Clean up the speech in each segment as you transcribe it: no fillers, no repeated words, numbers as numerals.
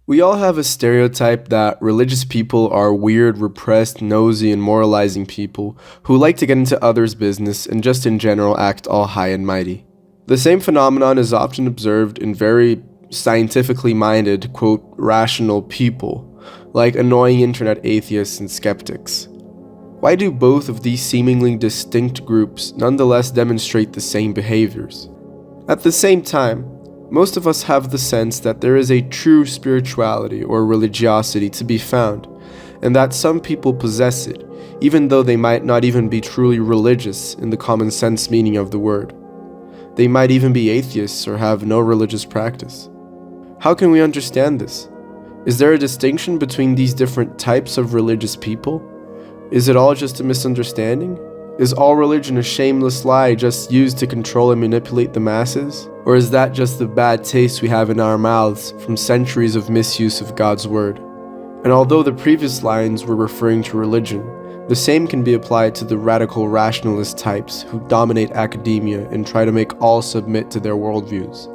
We all have a stereotype that religious people are weird, repressed, nosy, and moralizing people who like to get into others' business and just in general act all high and mighty. The same phenomenon is often observed in very scientifically minded, quote, rational people, like annoying internet atheists and skeptics. Why do both of these seemingly distinct groups nonetheless demonstrate the same behaviors? At the same time, most of us have the sense that there is a true spirituality or religiosity to be found, and that some people possess it, even though they might not even be truly religious in the common sense meaning of the word. They might even be atheists or have no religious practice. How can we understand this? Is there a distinction between these different types of religious people? Is it all just a misunderstanding? Is all religion a shameless lie just used to control and manipulate the masses? Or is that just the bad taste we have in our mouths from centuries of misuse of God's word? And although the previous lines were referring to religion, the same can be applied to the radical rationalist types who dominate academia and try to make all submit to their worldviews.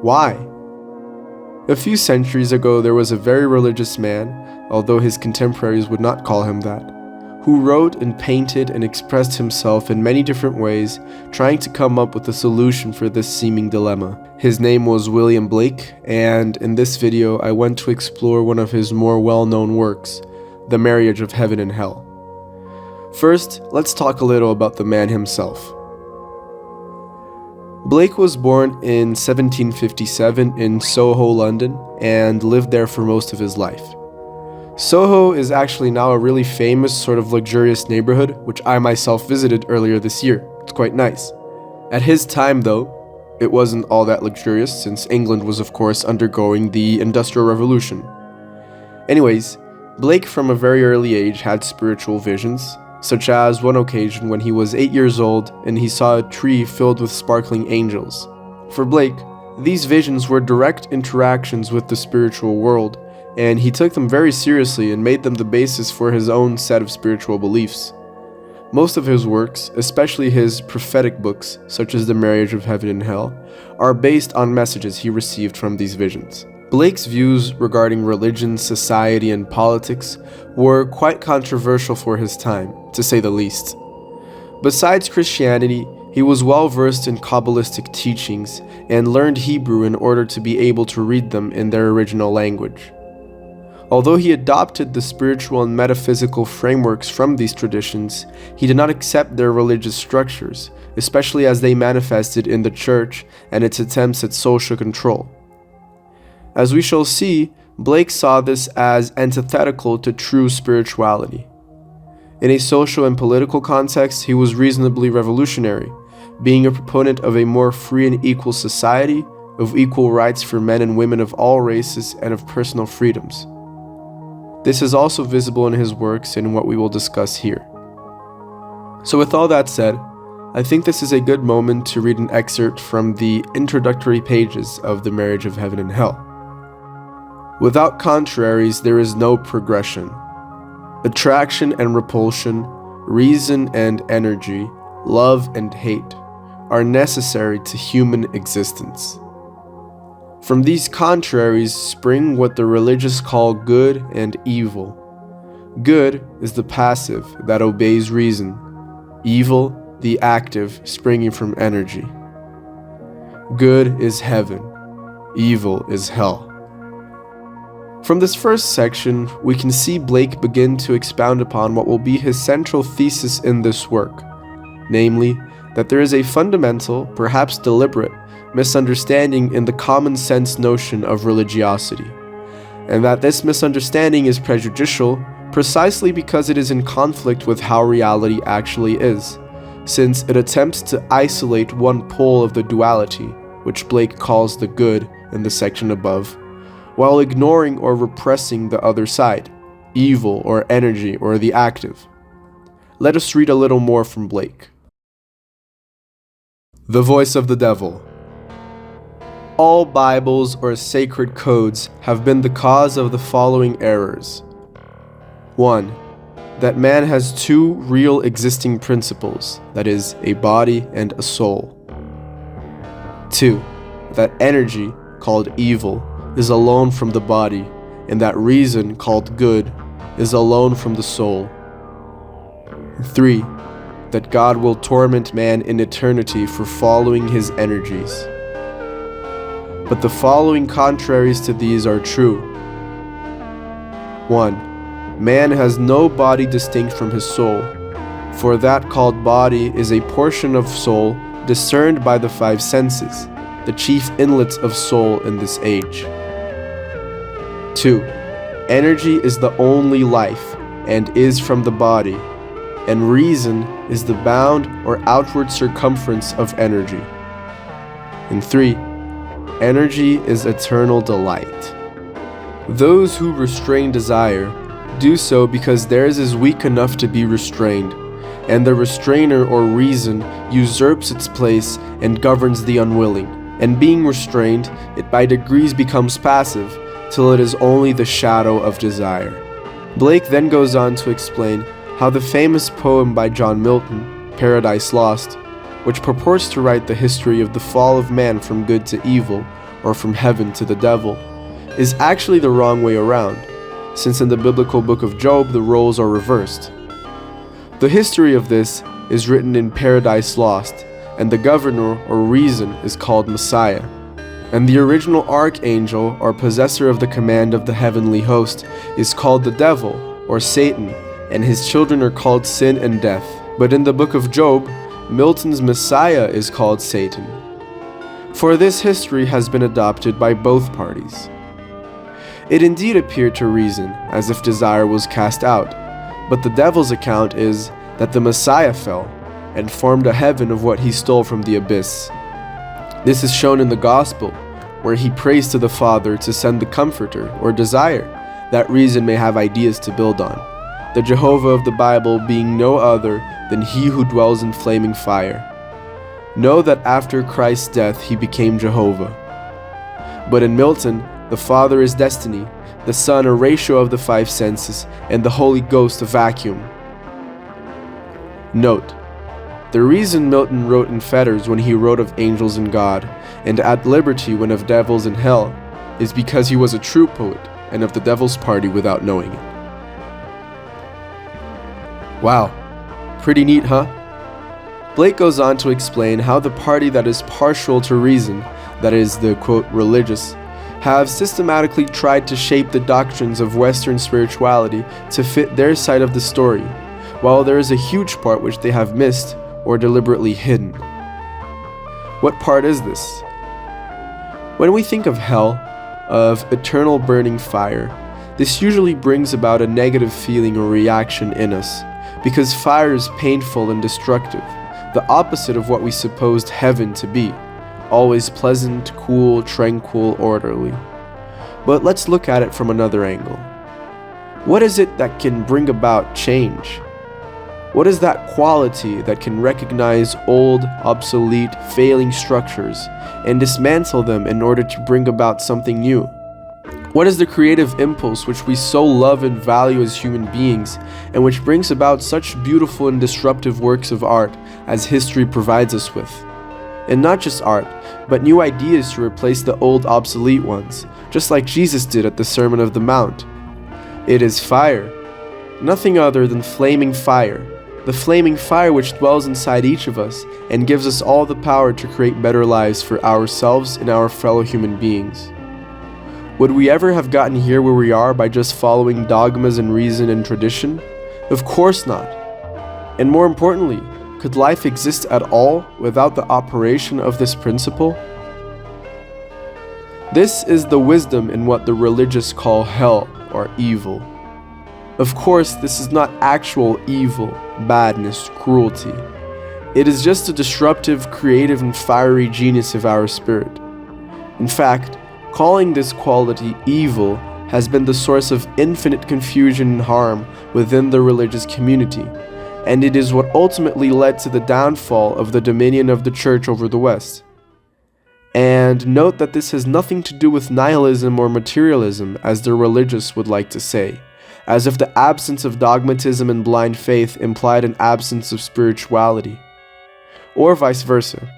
Why? A few centuries ago, there was a very religious man, although his contemporaries would not call him that, who wrote and painted and expressed himself in many different ways, trying to come up with a solution for this seeming dilemma. His name was William Blake, and in this video I went to explore one of his more well-known works, The Marriage of Heaven and Hell. First, let's talk a little about the man himself. Blake was born in 1757 in Soho, London, and lived there for most of his life. Soho is actually now a really famous sort of luxurious neighborhood, which I myself visited earlier this year. It's quite nice. At his time though, it wasn't all that luxurious since England was of course undergoing the Industrial Revolution. Anyways, Blake from a very early age had spiritual visions, such as one occasion when he was 8 years old and he saw a tree filled with sparkling angels. For Blake, these visions were direct interactions with the spiritual world, and he took them very seriously and made them the basis for his own set of spiritual beliefs. Most of his works, especially his prophetic books, such as The Marriage of Heaven and Hell, are based on messages he received from these visions. Blake's views regarding religion, society, and politics were quite controversial for his time, to say the least. Besides Christianity, he was well versed in Kabbalistic teachings and learned Hebrew in order to be able to read them in their original language. Although he adopted the spiritual and metaphysical frameworks from these traditions, he did not accept their religious structures, especially as they manifested in the church and its attempts at social control. As we shall see, Blake saw this as antithetical to true spirituality. In a social and political context, he was reasonably revolutionary, being a proponent of a more free and equal society, of equal rights for men and women of all races, and of personal freedoms. This is also visible in his works and in what we will discuss here. So with all that said, I think this is a good moment to read an excerpt from the introductory pages of The Marriage of Heaven and Hell. Without contraries, there is no progression. Attraction and repulsion, reason and energy, love and hate are necessary to human existence. From these contraries spring what the religious call good and evil. Good is the passive that obeys reason, evil the active springing from energy. Good is heaven, evil is hell. From this first section, we can see Blake begin to expound upon what will be his central thesis in this work, namely, that there is a fundamental, perhaps deliberate, misunderstanding in the common sense notion of religiosity, and that this misunderstanding is prejudicial precisely because it is in conflict with how reality actually is, since it attempts to isolate one pole of the duality, which Blake calls the good in the section above, while ignoring or repressing the other side, evil or energy or the active. Let us read a little more from Blake. The voice of the devil. All Bibles or sacred codes have been the cause of the following errors. 1. That man has two real existing principles, that is, a body and a soul. 2. That energy, called evil, is alone from the body, and that reason, called good, is alone from the soul. 3. That God will torment man in eternity for following his energies. But the following contraries to these are true. 1. Man has no body distinct from his soul, for that called body is a portion of soul discerned by the five senses, the chief inlets of soul in this age. 2. Energy is the only life, and is from the body, and reason is the bound or outward circumference of energy. And 3. Energy is eternal delight. Those who restrain desire do so because theirs is weak enough to be restrained, and the restrainer or reason usurps its place and governs the unwilling, and being restrained, it by degrees becomes passive, till it is only the shadow of desire. Blake then goes on to explain how the famous poem by John Milton, Paradise Lost, which purports to write the history of the fall of man from good to evil, or from heaven to the devil, is actually the wrong way around, since in the biblical book of Job the roles are reversed. The history of this is written in Paradise Lost, and the governor or reason is called Messiah. And the original archangel or possessor of the command of the heavenly host is called the devil or Satan, and his children are called sin and death. But in the book of Job, Milton's Messiah is called Satan. For this history has been adopted by both parties. It indeed appeared to reason as if desire was cast out, but the devil's account is that the Messiah fell and formed a heaven of what he stole from the abyss. This is shown in the Gospel, where he prays to the Father to send the Comforter, or desire, that reason may have ideas to build on, the Jehovah of the Bible being no other than he who dwells in flaming fire. Know that after Christ's death he became Jehovah. But in Milton, the Father is destiny, the Son a ratio of the five senses, and the Holy Ghost a vacuum. Note: the reason Milton wrote in fetters when he wrote of angels and God, and at liberty when of devils and hell, is because he was a true poet, and of the devil's party without knowing it. Wow, pretty neat, huh? Blake goes on to explain how the party that is partial to reason, that is the quote religious, have systematically tried to shape the doctrines of Western spirituality to fit their side of the story, while there is a huge part which they have missed or deliberately hidden. What part is this? When we think of hell, of eternal burning fire, this usually brings about a negative feeling or reaction in us, because fire is painful and destructive, the opposite of what we supposed heaven to be, always pleasant, cool, tranquil, orderly. But let's look at it from another angle. What is it that can bring about change? What is that quality that can recognize old, obsolete, failing structures and dismantle them in order to bring about something new? What is the creative impulse which we so love and value as human beings, and which brings about such beautiful and disruptive works of art as history provides us with? And not just art, but new ideas to replace the old obsolete ones, just like Jesus did at the Sermon of the Mount. It is fire, nothing other than flaming fire, the flaming fire which dwells inside each of us and gives us all the power to create better lives for ourselves and our fellow human beings. Would we ever have gotten here where we are by just following dogmas and reason and tradition? Of course not. And more importantly, could life exist at all without the operation of this principle? This is the wisdom in what the religious call hell or evil. Of course, this is not actual evil, badness, cruelty. It is just a disruptive, creative, and fiery genius of our spirit. In fact, calling this quality evil has been the source of infinite confusion and harm within the religious community, and it is what ultimately led to the downfall of the dominion of the Church over the West. And note that this has nothing to do with nihilism or materialism, as the religious would like to say, as if the absence of dogmatism and blind faith implied an absence of spirituality. Or vice versa.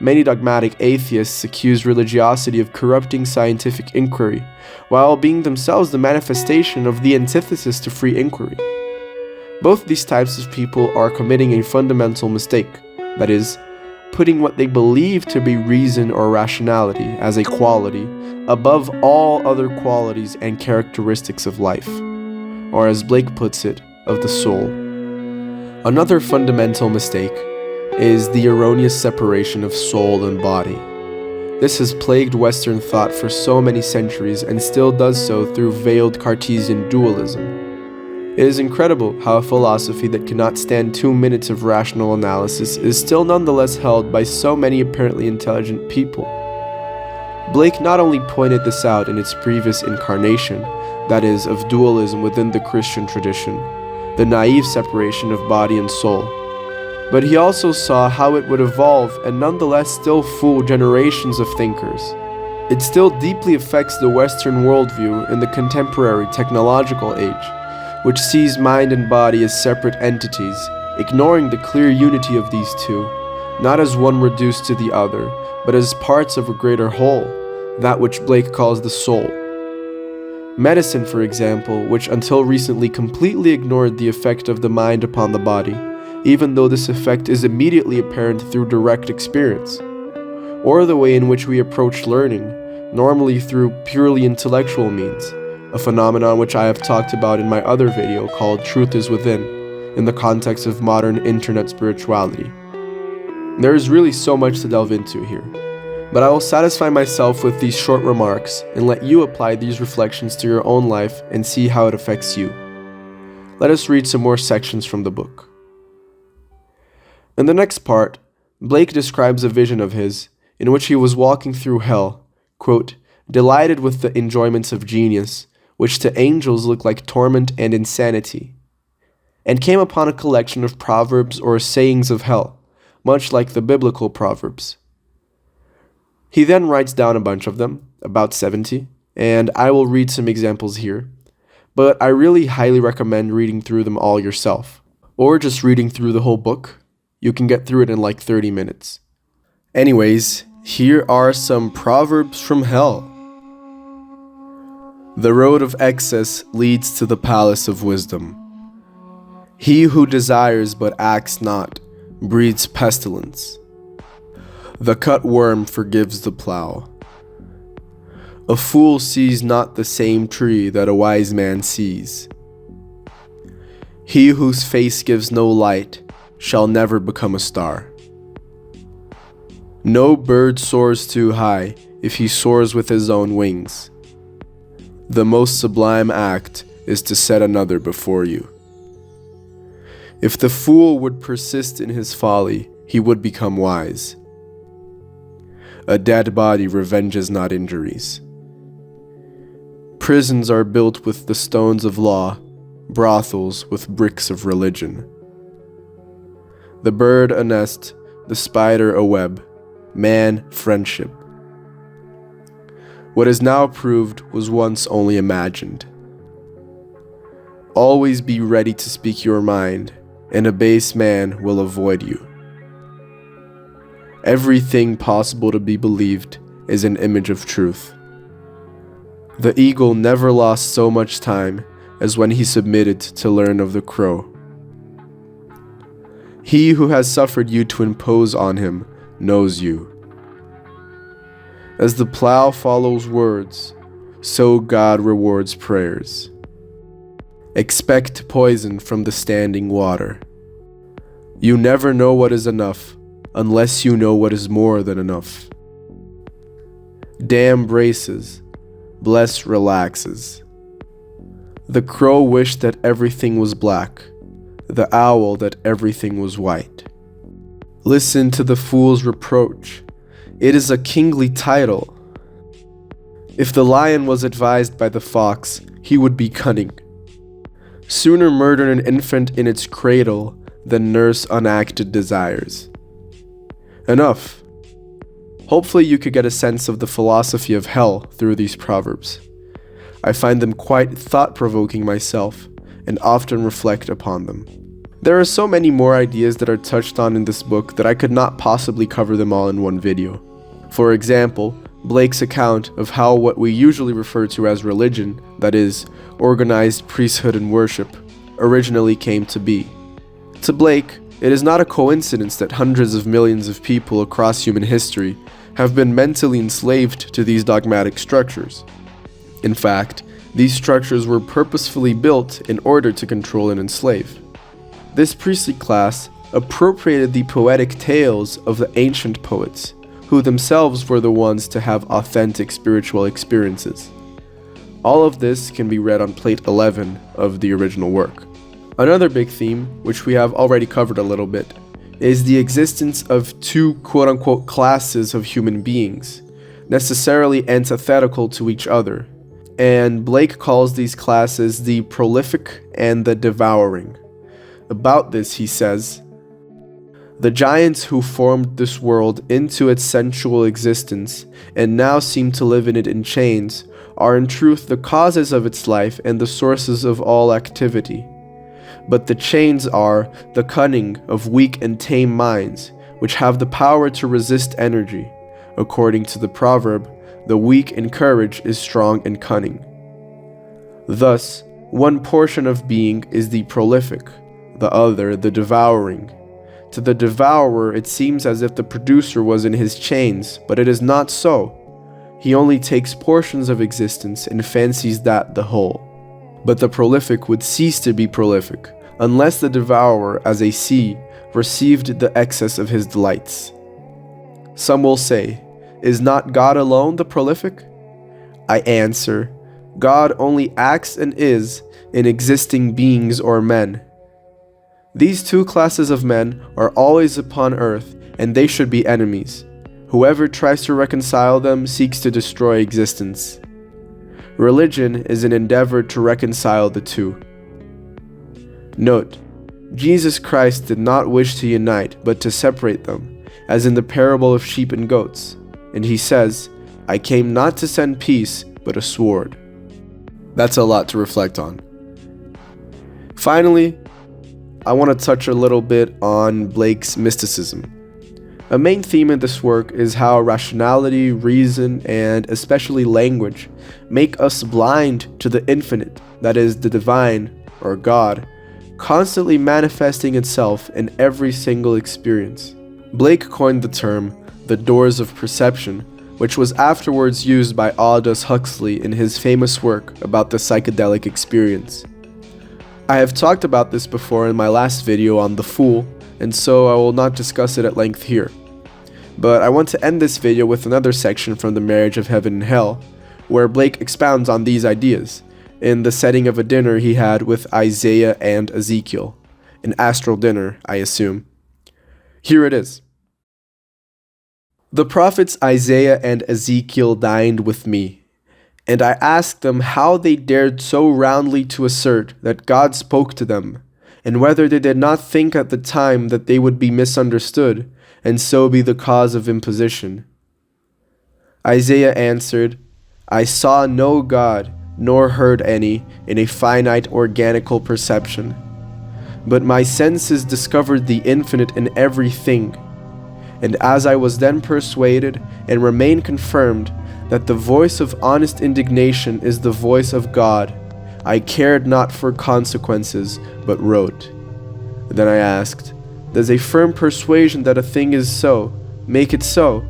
Many dogmatic atheists accuse religiosity of corrupting scientific inquiry, while being themselves the manifestation of the antithesis to free inquiry. Both these types of people are committing a fundamental mistake, that is, putting what they believe to be reason or rationality as a quality above all other qualities and characteristics of life, or as Blake puts it, of the soul. Another fundamental mistake is the erroneous separation of soul and body. This has plagued Western thought for so many centuries and still does so through veiled Cartesian dualism. It is incredible how a philosophy that cannot stand 2 minutes of rational analysis is still nonetheless held by so many apparently intelligent people. Blake not only pointed this out in its previous incarnation, that is, of dualism within the Christian tradition, the naive separation of body and soul, but he also saw how it would evolve and nonetheless still fool generations of thinkers. It still deeply affects the Western worldview in the contemporary technological age, which sees mind and body as separate entities, ignoring the clear unity of these two, not as one reduced to the other, but as parts of a greater whole, that which Blake calls the soul. Medicine, for example, which until recently completely ignored the effect of the mind upon the body, even though this effect is immediately apparent through direct experience, or the way in which we approach learning, normally through purely intellectual means, a phenomenon which I have talked about in my other video called Truth is Within, in the context of modern internet spirituality. There is really so much to delve into here, but I will satisfy myself with these short remarks and let you apply these reflections to your own life and see how it affects you. Let us read some more sections from the book. In the next part, Blake describes a vision of his in which he was walking through hell, quote, delighted with the enjoyments of genius, which to angels look like torment and insanity, and came upon a collection of proverbs or sayings of hell, much like the biblical proverbs. He then writes down a bunch of them, about 70, and I will read some examples here, but I really highly recommend reading through them all yourself, or just reading through the whole book. You can get through it in like 30 minutes. Anyways, here are some proverbs from hell. The road of excess leads to the palace of wisdom. He who desires but acts not breeds pestilence. The cutworm forgives the plow. A fool sees not the same tree that a wise man sees. He whose face gives no light shall never become a star. No bird soars too high if he soars with his own wings. The most sublime act is to set another before you. If the fool would persist in his folly, he would become wise. A dead body revenges not injuries. Prisons are built with the stones of law, brothels with bricks of religion. The bird a nest, the spider a web, man friendship. What is now proved was once only imagined. Always be ready to speak your mind, and a base man will avoid you. Everything possible to be believed is an image of truth. The eagle never lost so much time as when he submitted to learn of the crow. He who has suffered you to impose on him knows you. As the plow follows words, so God rewards prayers. Expect poison from the standing water. You never know what is enough unless you know what is more than enough. Damn braces, bless relaxes. The crow wished that everything was black, the owl that everything was white. Listen to the fool's reproach. It is a kingly title. If the lion was advised by the fox, he would be cunning. Sooner murder an infant in its cradle than nurse unacted desires. Enough. Hopefully you could get a sense of the philosophy of hell through these proverbs. I find them quite thought-provoking myself and often reflect upon them. There are so many more ideas that are touched on in this book that I could not possibly cover them all in one video. For example, Blake's account of how what we usually refer to as religion, that is, organized priesthood and worship, originally came to be. To Blake, it is not a coincidence that hundreds of millions of people across human history have been mentally enslaved to these dogmatic structures. In fact, these structures were purposefully built in order to control and enslave. This priestly class appropriated the poetic tales of the ancient poets, who themselves were the ones to have authentic spiritual experiences. All of this can be read on plate 11 of the original work. Another big theme, which we have already covered a little bit, is the existence of two quote-unquote classes of human beings, necessarily antithetical to each other, and Blake calls these classes the prolific and the devouring. About this he says, "The giants who formed this world into its sensual existence and now seem to live in it in chains are in truth the causes of its life and the sources of all activity. But the chains are the cunning of weak and tame minds, which have the power to resist energy. According to the proverb, the weak in courage is strong and cunning. Thus, one portion of being is the prolific, the other the devouring. To the devourer it seems as if the producer was in his chains, but it is not so. He only takes portions of existence and fancies that the whole. But the prolific would cease to be prolific, unless the devourer, as a sea, received the excess of his delights. Some will say, is not God alone the prolific? I answer, God only acts and is in existing beings or men. These two classes of men are always upon earth, and they should be enemies. Whoever tries to reconcile them seeks to destroy existence. Religion is an endeavor to reconcile the two. Note, Jesus Christ did not wish to unite, but to separate them, as in the parable of sheep and goats. And he says, I came not to send peace, but a sword. That's a lot to reflect on. Finally, I want to touch a little bit on Blake's mysticism. A main theme in this work is how rationality, reason, and especially language make us blind to the infinite, that is, the divine, or God, constantly manifesting itself in every single experience. Blake coined the term, the doors of perception, which was afterwards used by Aldous Huxley in his famous work about the psychedelic experience. I have talked about this before in my last video on The Fool, and so I will not discuss it at length here. But I want to end this video with another section from The Marriage of Heaven and Hell, where Blake expounds on these ideas, in the setting of a dinner he had with Isaiah and Ezekiel. An astral dinner, I assume. Here it is. The prophets Isaiah and Ezekiel dined with me, and I asked them how they dared so roundly to assert that God spoke to them, and whether they did not think at the time that they would be misunderstood, and so be the cause of imposition. Isaiah answered, I saw no God, nor heard any, in a finite organical perception. But my senses discovered the infinite in everything. And as I was then persuaded, and remain confirmed, that the voice of honest indignation is the voice of God, I cared not for consequences, but wrote. Then I asked, does a firm persuasion that a thing is so make it so?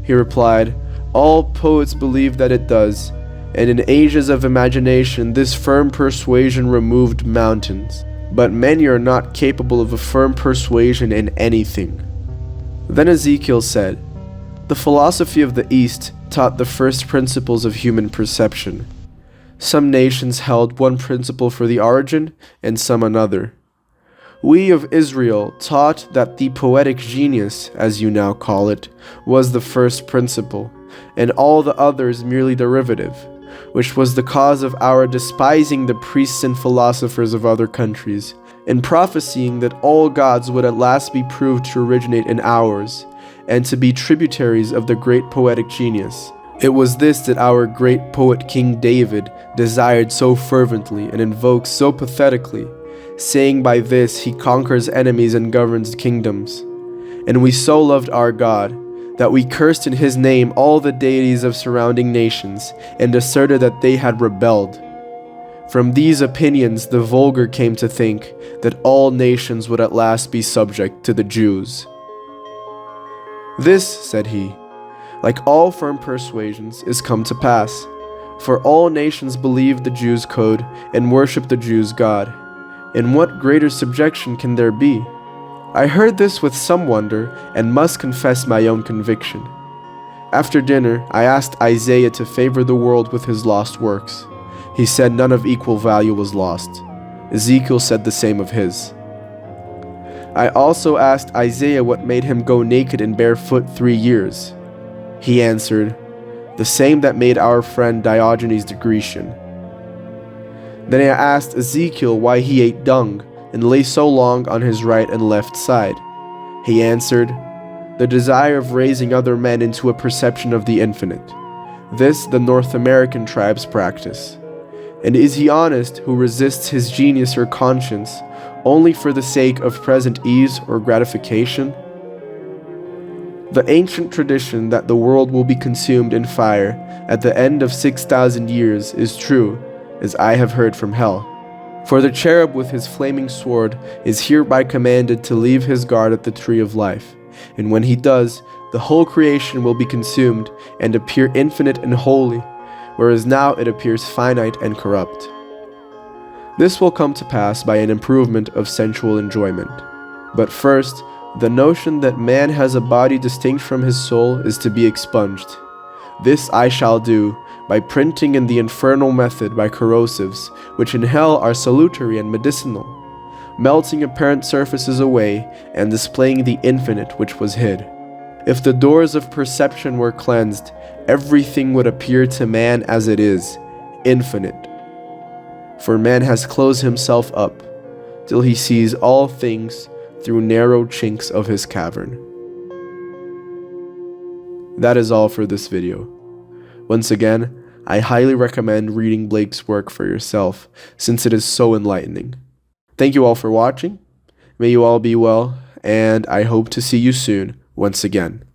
He replied, all poets believe that it does, and in ages of imagination this firm persuasion removed mountains, but many are not capable of a firm persuasion in anything. Then Ezekiel said, the philosophy of the East taught the first principles of human perception. Some nations held one principle for the origin, and some another. We of Israel taught that the poetic genius, as you now call it, was the first principle, and all the others merely derivative, which was the cause of our despising the priests and philosophers of other countries, and prophesying that all gods would at last be proved to originate in ours, and to be tributaries of the great poetic genius. It was this that our great poet King David desired so fervently and invoked so pathetically, saying by this he conquers enemies and governs kingdoms. And we so loved our God, that we cursed in his name all the deities of surrounding nations, and asserted that they had rebelled. From these opinions the vulgar came to think that all nations would at last be subject to the Jews. This, said he, like all firm persuasions, is come to pass, for all nations believe the Jews' code and worship the Jews' God. In what greater subjection can there be? I heard this with some wonder, and must confess my own conviction. After dinner, I asked Isaiah to favor the world with his lost works. He said none of equal value was lost. Ezekiel said the same of his. I also asked Isaiah what made him go naked and barefoot 3 years. He answered, the same that made our friend Diogenes the Grecian. Then I asked Ezekiel why he ate dung and lay so long on his right and left side. He answered, the desire of raising other men into a perception of the infinite. This the North American tribes practice. And is he honest who resists his genius or conscience only for the sake of present ease or gratification? The ancient tradition that the world will be consumed in fire at the end of 6,000 years is true, as I have heard from hell. For the cherub with his flaming sword is hereby commanded to leave his guard at the tree of life, and when he does, the whole creation will be consumed and appear infinite and holy, whereas now it appears finite and corrupt. This will come to pass by an improvement of sensual enjoyment. But first, the notion that man has a body distinct from his soul is to be expunged. This I shall do by printing in the infernal method by corrosives, which in hell are salutary and medicinal, melting apparent surfaces away and displaying the infinite which was hid. If the doors of perception were cleansed, everything would appear to man as it is, infinite. For man has closed himself up, till he sees all things through narrow chinks of his cavern. That is all for this video. Once again, I highly recommend reading Blake's work for yourself, since it is so enlightening. Thank you all for watching. May you all be well, and I hope to see you soon once again.